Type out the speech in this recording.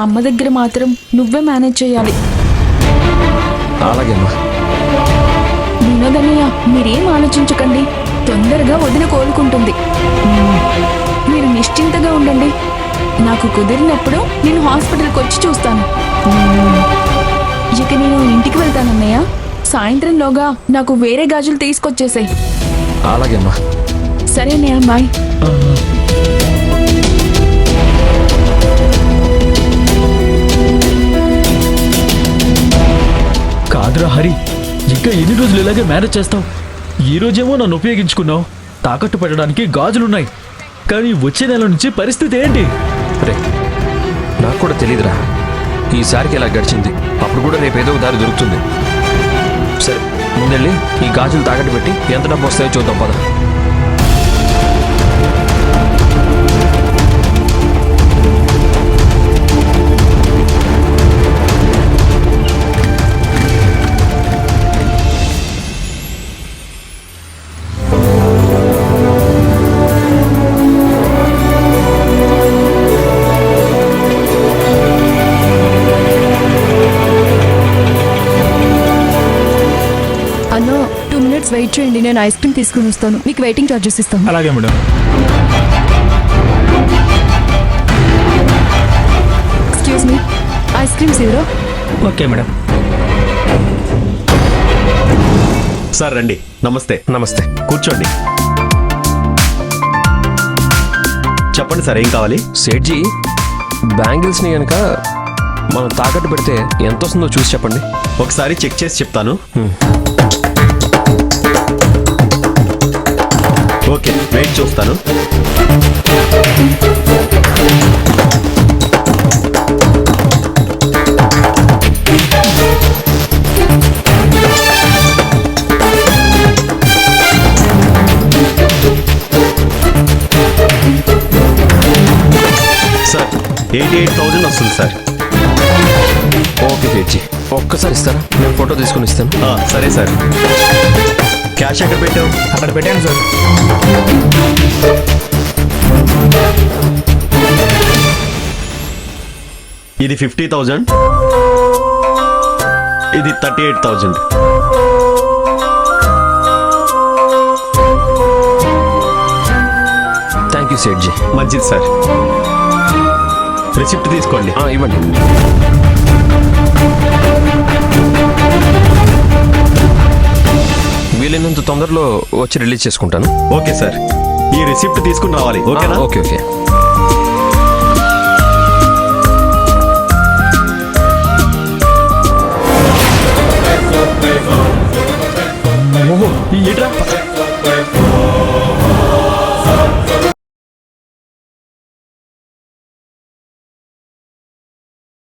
అమ్మ దగ్గర మాత్రం నువ్వే మేనేజ్ చేయాలి. అలాగేమ్మా. వినోదన్నయ్య, మీరేం ఆలోచించకండి. తొందరగా వదిన కోలుకుంటుంది. మీరు నిశ్చింతగా ఉండండి. నాకు కుదిరినప్పుడు నేను హాస్పిటల్కి వచ్చి చూస్తాను. ఇక నేను ఇంటికి వెళ్తానన్నయ్య. సాయంత్రంలోగా నాకు వేరే గాజులు తీసుకొచ్చేసాయి. అలాగేమ్మా. సరే అన్నయ్య, బాయ్. కాదురా హరి, ఇంకా ఎన్ని రోజులు ఇలాగే మేనేజ్ చేస్తావు? ఈ రోజేమో నన్ను ఉపయోగించుకున్నావు, తాకట్టు పెట్టడానికి గాజులున్నాయి. కానీ వచ్చే నెల నుంచి పరిస్థితి ఏంటి? రే, నాకు కూడా తెలియదురా. ఈసారికి ఇలా గడిచింది. అప్పుడు కూడా రేపు ఏదో ఒక దారి దొరుకుతుంది. సరే, ముందెళ్ళి ఈ గాజులు తాకట్టు పెట్టి ఎంత డబ్బు వస్తాయో చూద్దాం పద. అన్న 2 minutes వెయిట్ చేయండి, నేను ఐస్ క్రీమ్ తీసుకుని వస్తాను. మీకు వెయిటింగ్ ఛార్జెస్ ఇస్తాను. అలాగే madam. Excuse me, ice cream 0. Okay madam. Sir రండి. నమస్తే. నమస్తే. కూర్చోండి. చెప్పండి సార్, ఏం కావాలి? సేట్జీ, బ్యాంగిల్స్ని కనుక మనం తాకట్టు పెడితే ఎంత వస్తుందో చూసి చెప్పండి. ఒకసారి చెక్ చేసి చెప్తాను. ఓకే, వెయిట్ చూస్తాను. సార్ 88,000 వస్తుంది సార్. ఓకే సేట్జీ, ఒక్కసారి ఇస్తారా? నేను ఫోటో తీసుకుని ఇస్తాను. సరే సార్. క్యాష్ ఎక్కడ పెట్టావు? అక్కడ పెట్టాను సార్. ఇది 50,000, ఇది 38,000. థ్యాంక్ యూ సేట్జీ. మంచిది సార్. రిసిప్ట్ తీసుకోండి. ఇవ్వండి. వీలైనంత తొందరలో వచ్చి రిలీజ్ చేసుకుంటాను. ఓకే సార్, ఈ రిసిప్ట్ తీసుకుని రావాలి. ఓకేనా? Okay okay.